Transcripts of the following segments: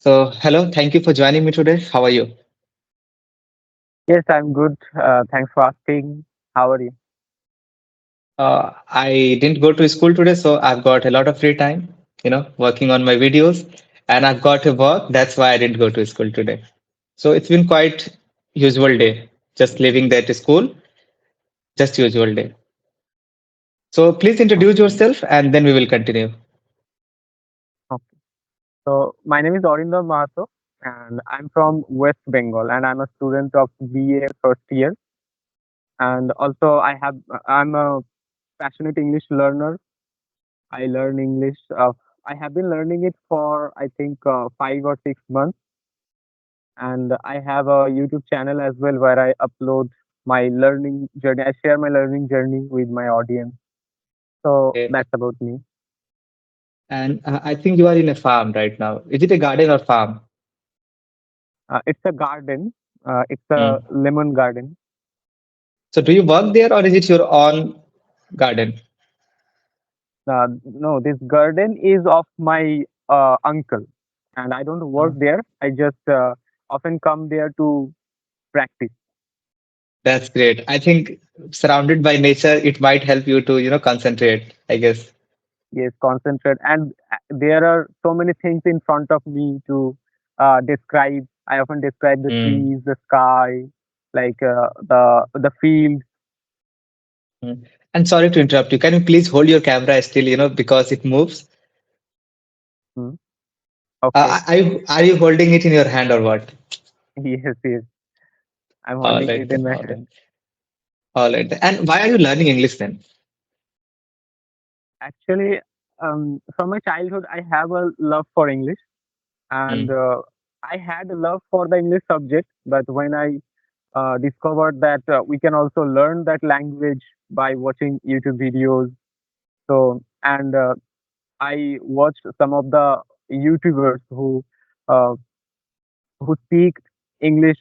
So, hello, thank you for joining me today. How are you? Yes, I'm good. Thanks for asking. How are you? I didn't go to school today, so I've got a lot of free time, working on my videos, and I've got to work. That's why I didn't go to school today. So it's been quite usual day, just leaving that school, just usual day. So please introduce Okay. yourself, and then we will continue. Okay. So my name is Arindam Mahato, and I'm from West Bengal, and I'm a student of BA first year. And also, I'm a passionate English learner. I learn English. I have been learning it for I think 5 or 6 months, and I have a YouTube channel as well where I upload my learning journey. I share my learning journey with my audience. So Okay. that's about me. And I think you are in a farm right now. Is it a garden or farm? It's a garden. It's a Hmm. lemon garden. So do you work there, or is it your own garden? No, this garden is of my uncle, and I don't work there. I just often come there to practice. That's great. I think surrounded by nature, it might help you to, concentrate, I guess. Yes, concentrate. And there are so many things in front of me to describe. I often describe the Mm. trees, the sky, like the field. Mm. And sorry to interrupt you. Can you please hold your camera still, because it moves? Hmm. Okay. Are you holding it in your hand or what? Yes, yes. I'm All holding right it in then. my All right. hand. All right. And why are you learning English then? Actually, from my childhood, I have a love for English, and Mm. I had a love for the English subject. But when I discovered that we can also learn that language by watching YouTube videos, so and I watched some of the YouTubers uh, who speak English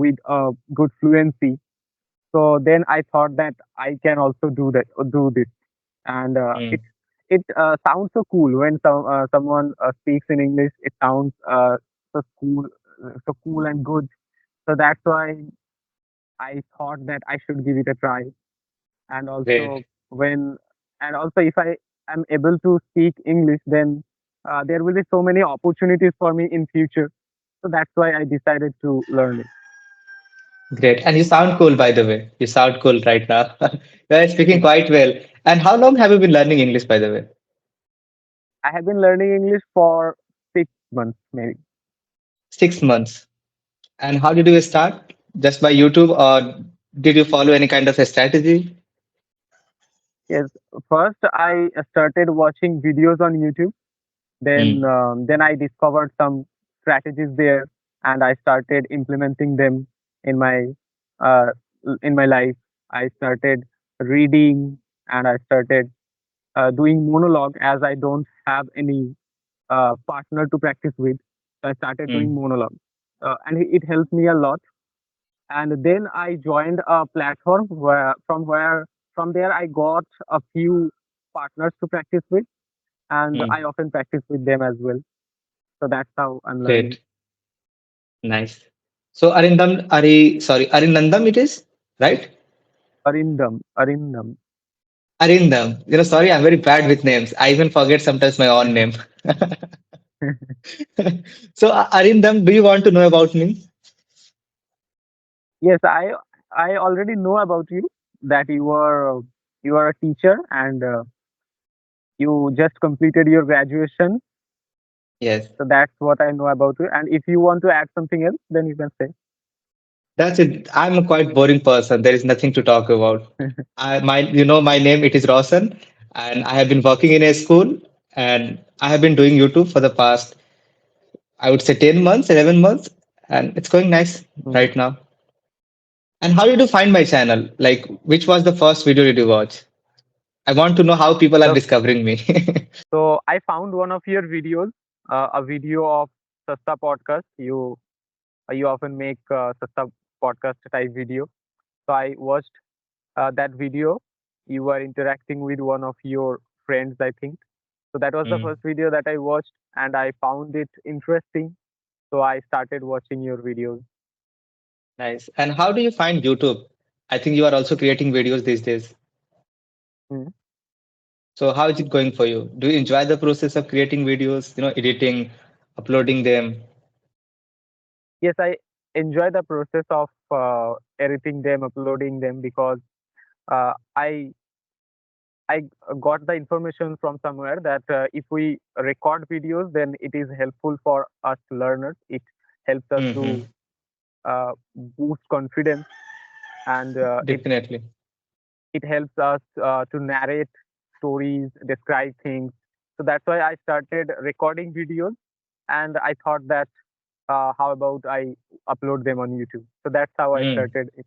with good fluency. So then I thought that I can also do this, and Mm. it sounds so cool when someone speaks in English. It sounds so cool and good. So that's why I thought that I should give it a try. And also Great. when and also if I am able to speak English, then there will be so many opportunities for me in future. So that's why I decided to learn it. Great. And you sound cool, by the way. You sound cool right now. You are speaking quite well. And how long have you been learning English, by the way? I have been learning English for 6 months maybe. 6 months. And how did you start? Just by YouTube, or did you follow any kind of a strategy? Yes, first I started watching videos on YouTube. Mm. Then I discovered some strategies there, and I started implementing them in uh, my life. I started reading, and I started doing monologue as I don't have any partner to practice with. So I started doing Mm. monologue, and it helped me a lot. And then I joined a platform where from there I got a few partners to practice with, and I Mm. often practice with them as well. So that's how I'm learning. Great. Nice. So Arindam it is, right? Arindam. Arindam. Sorry, I'm very bad with names. I even forget sometimes my own name. So Arindam, do you want to know about me? Yes, I already know about you that you are a teacher, and you just completed your graduation. Yes. So that's what I know about you. And if you want to add something else, then you can say. That's it. I'm a quite boring person. There is nothing to talk about. My name, it is Raushan, and I have been working in a school, and I have been doing YouTube for the past, I would say, 10 months, 11 months, and it's going nice Mhm. right now. And how did you find my channel? Like, which was the first video did you watch? I want to know how people are So discovering me. so I found one of your videos, a video of Sasta podcast. You often make Sasta podcast type video. So I watched that video. You were interacting with one of your friends, I think. So that was the Mm. first video that I watched, and I found it interesting. So I started watching your videos. Nice. And how do you find YouTube? I think you are also creating videos these days. Hmm. So how is it going for you? Do you enjoy the process of creating videos, editing, uploading them? Yes, I enjoy the process of editing them, uploading them, because I got the information from somewhere that if we record videos, then it is helpful for us learners. It helps us to Hmm. boost confidence, and Definitely. it helps us to narrate stories, describe things. So that's why I started recording videos, and I thought that how about I upload them on YouTube? So that's how I Hmm. started it.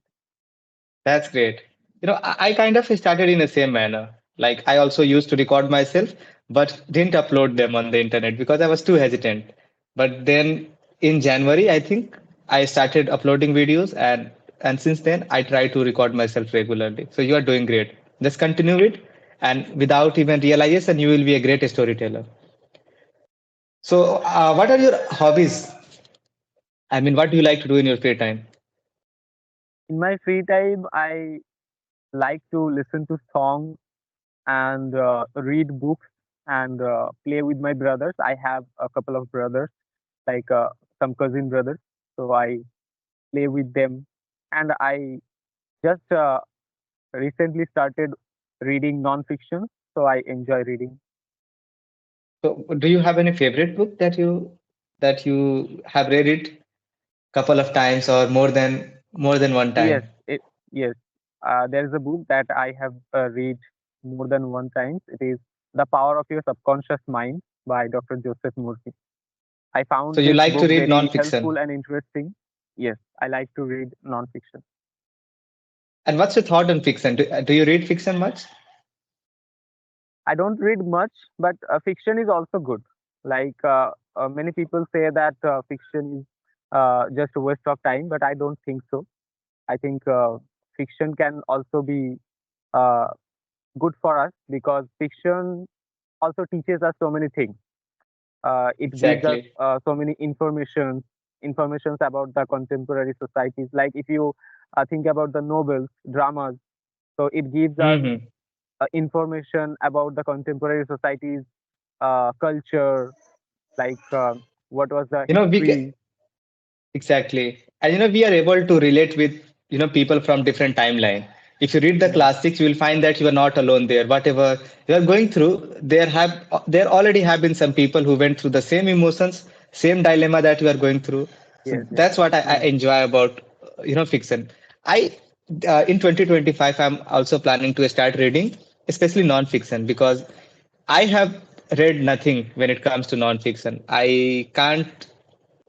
That's great. I kind of started in the same manner. Like I also used to record myself, but didn't upload them on the internet because I was too hesitant. But then in January, I think I started uploading videos, and since then I try to record myself regularly. So you are doing great. Just continue it, and without even realization, you will be a great storyteller. So, what are your hobbies? I mean, what do you like to do in your free time? In my free time, I like to listen to songs and read books and play with my brothers. I have a couple of brothers, like some cousin brothers. So I play with them. And I just recently started reading non-fiction. So I enjoy reading. So, do you have any favorite book that you have read it couple of times or more than one Yes, time? yes. There is a book that I have read more than one time. It is The Power of Your Subconscious Mind by Dr. Joseph Murphy. I So found you this like to book read very non-fiction. helpful and interesting. Yes, I like to read nonfiction. And what's your thought on fiction? Do you read fiction much? I don't read much, but fiction is also good. Like many people say that fiction is just a waste of time, but I don't think so. I think fiction can also be uh, good for us because fiction also teaches us so many things. It gives us Exactly. so many informations about the contemporary societies. Like if you think about the novels, dramas, so it gives us Hmm. information about the contemporary societies, culture, like what was the You know, we ca- history. Exactly. And we are able to relate with, people from different timeline. If you read the Hmm. classics, you will find that you are not alone there. Whatever you are going through, there already have been some people who went through the same emotions, same dilemma that you are going through. So Yes, yes. that's what I Hmm. enjoy about, fiction. I in 2025, I'm also planning to start reading, especially non-fiction, because I have read nothing when it comes to non-fiction. I can't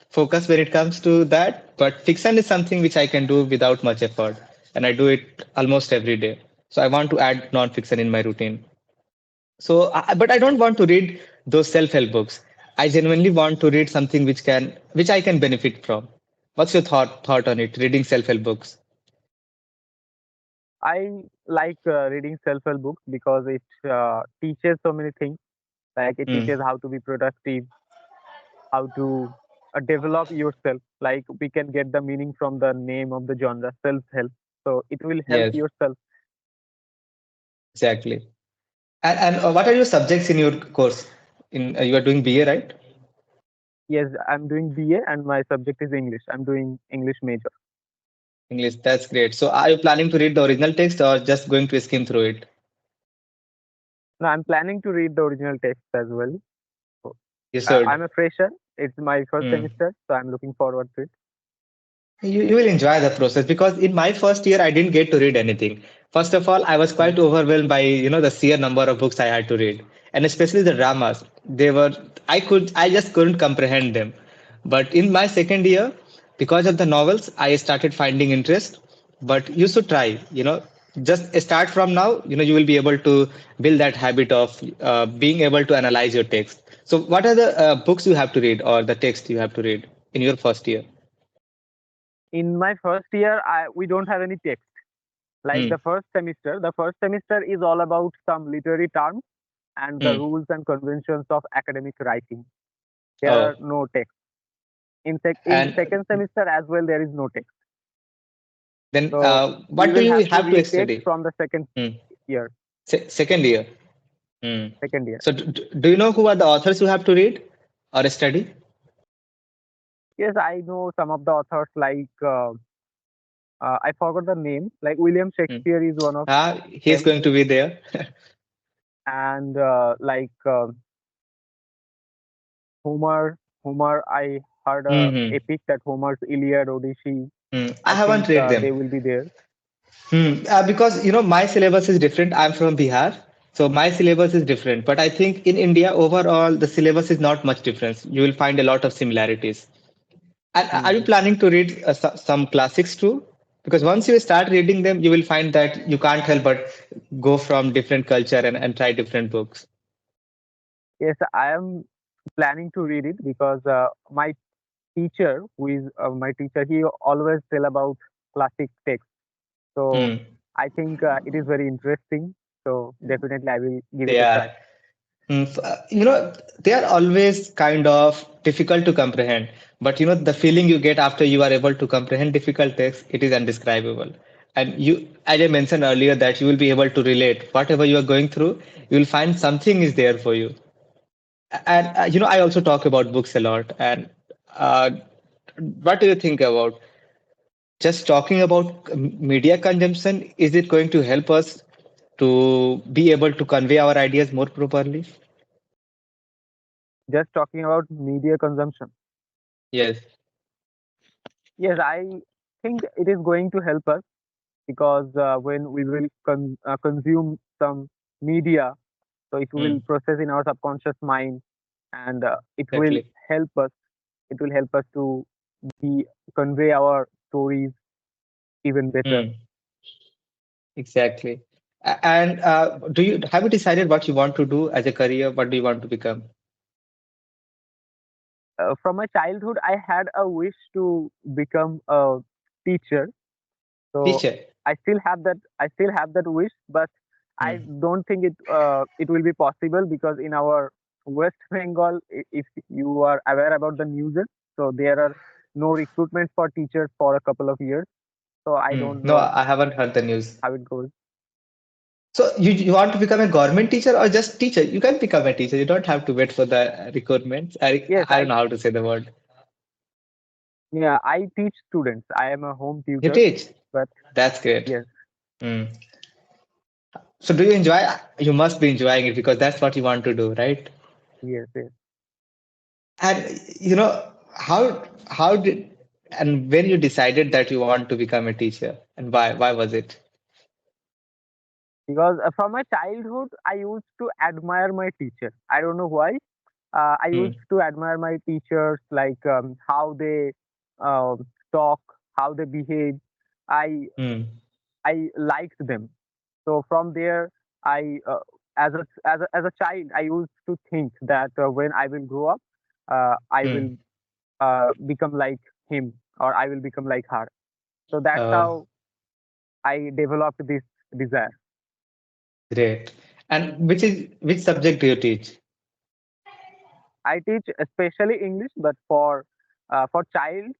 focus when it comes to that, but fiction is something which I can do without much effort, and I do it almost every day. So I want to add non-fiction in my routine. So, but I don't want to read those self-help books. I genuinely want to read something which I can benefit from. What's your thought on it? Reading self-help books. I like reading self-help books because it teaches so many things. Like it Hmm. teaches how to be productive, how to develop yourself. Like we can get the meaning from the name of the genre, self-help. So it will help Yes, yourself. exactly. And what are your subjects in your course? In you are doing BA, right? Yes, I'm doing BA and my subject is English. I'm doing English major. English. That's great. So are you planning to read the original text or just going to skim through it? No, I'm planning to read the original text as well. So, You should. I'm a fresher. It's my first Hmm. semester, so I'm looking forward to it. You will enjoy the process because in my first year I didn't get to read anything. First of all, I was Mm. quite overwhelmed by the sheer number of books I had to read, and especially the dramas. They were I just couldn't comprehend them. But in my second year, because of the novels, I started finding interest. But you should try. Just start from now. You will be able to build that habit of being able to analyze your text. So, what are the books you have to read or the text you have to read in your first year? In my first year, we don't have any text. Like Hmm. the first semester is all about some literary terms and the Hmm. rules and conventions of academic writing. There are Oh, no texts. in And second semester as well, there is no text. then So we what do will you have to have to read text study? from the Hmm. year, Second year. Hmm. second year. So do you know who are the authors you have to read or study? Yes, I know some of the authors like I forgot the name. Like William Hmm. Shakespeare is one of He is them, going to be there. and like Homer. Homer, I heard a Hmm. epic that Homer's Iliad, Odyssey. I I haven't think read them. they will be there. Because my syllabus is different. I'm from Bihar, so my syllabus is different. But I think in India overall, the syllabus is not much difference. You will find a lot of similarities. And are you Hmm. planning to read some classics too? Because once you start reading them, you will find that you can't help but go from different culture and try different books. Yes, I am planning to read it because my teacher, who is my teacher, he always tell about classic text. So Hmm. I think it is very interesting. So definitely I will give it They a are. try. They are always kind of difficult to comprehend. But the feeling you get after you are able to comprehend difficult text, it is indescribable. And as I mentioned earlier, that you will be able to relate whatever you are going through. You will find something is there for you. And I also talk about books a lot. And uh, what do you think about just talking about media consumption? Is it going to help us to be able to convey our ideas more properly? Just talking about media consumption. Yes, Yes, I think it is going to help us because when we will consume some media, so it will mm, process in our subconscious mind, and it will exactly. help us. It will help us to be convey our stories even better. Mm, exactly. And do you have you decided what you want to do as a career? What do you want to become? From my childhood, I had a wish to become a teacher. So Teacher. I still have that. I still have that wish, but I Mm, don't think it will be possible because in our West Bengal, if you are aware about the news, so there are no recruitment for teachers for a couple of years. So I don't No, know I haven't heard the news. how it goes. So you want to become a government teacher or just teacher? You can become a teacher. You don't have to wait for the recruitment. Yes, I don't know how to say the word. I teach students. I am a home You tutor, teach. but That's great. yes, Mm. So do you enjoy? You must be enjoying it because that's what you want to do, right? yes, yes. And how did and when you decided that you want to become a teacher and why? Why was it? Because from my childhood, I used to admire my teacher. I don't know why. I used Hmm. to admire my teachers, like how they talk, how they behave. I Hmm. I liked them. So from there, I as a child, I used to think that when I will grow up, I Hmm. will become like him or I will become like her. So that's Uh, how I developed this desire. Great. And which subject do you teach? I teach especially English, but for child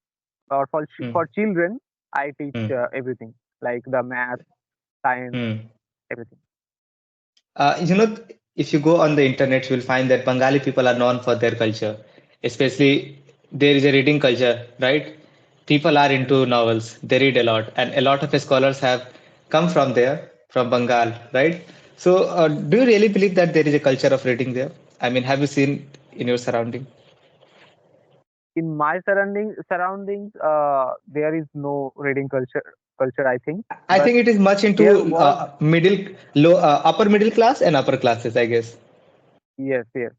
or Hmm. for children, I teach Hmm. everything like the math, science, Hmm. everything. Uh, you know, if you go on the internet, you will find that Bengali people are known for their culture. Especially, there is a reading culture, right? People are into Hmm. novels. They read a lot, and a lot of scholars have come from there, from Bengal, right? So, do you really believe that there is a culture of reading there? I mean, have you seen in your surrounding? In my surroundings, there is no reading culture. I think, I but think it is much there into was upper middle class and upper classes, I guess. yes, yes.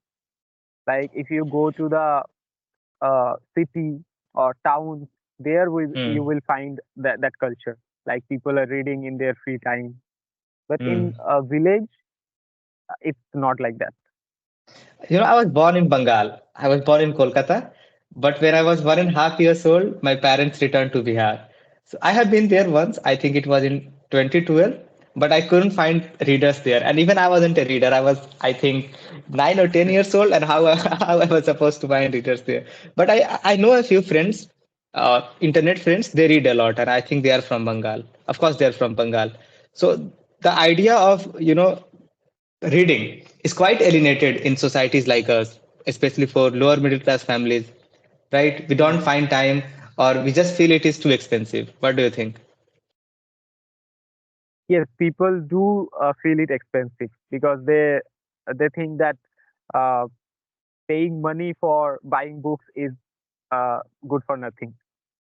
Like if you go to the city or towns, there Hmm. you will find that culture. Like people are reading in their free time. But Hmm. in a village, it's not like that. I was born in Bengal. I was born in Kolkata. But when I was 1.5 years old, my parents returned to Bihar. So I have been there once. I think it was in 2012. but I couldn't find readers there. And even I wasn't a reader. I was, I think, 9 or 10 years old, and how how I was supposed to find readers there. But I know a few friends, internet friends. They read a lot, and I think they are from Bengal. Of course, they are from Bengal. So the idea of reading is quite alienated in societies like us, especially for lower middle class families. Right? We don't Mhm. find time, or we just feel it is too expensive. What do you think? Yes, people do feel it expensive because they think that uh, paying money for buying books is good for nothing.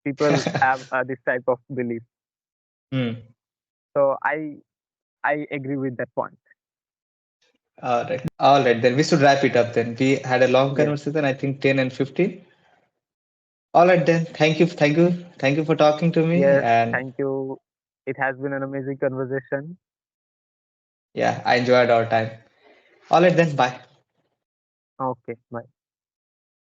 People have this type of belief. Hmm. So I agree with that point. All right. All right, then we should wrap it up then. We had a long Yes, conversation, I think 10 and 15. All right, then. Thank you. Thank you. Thank you for talking to me. yes. And Thank you. It has been an amazing conversation. yeah, I enjoyed our time. All right, then. Bye. Okay, bye.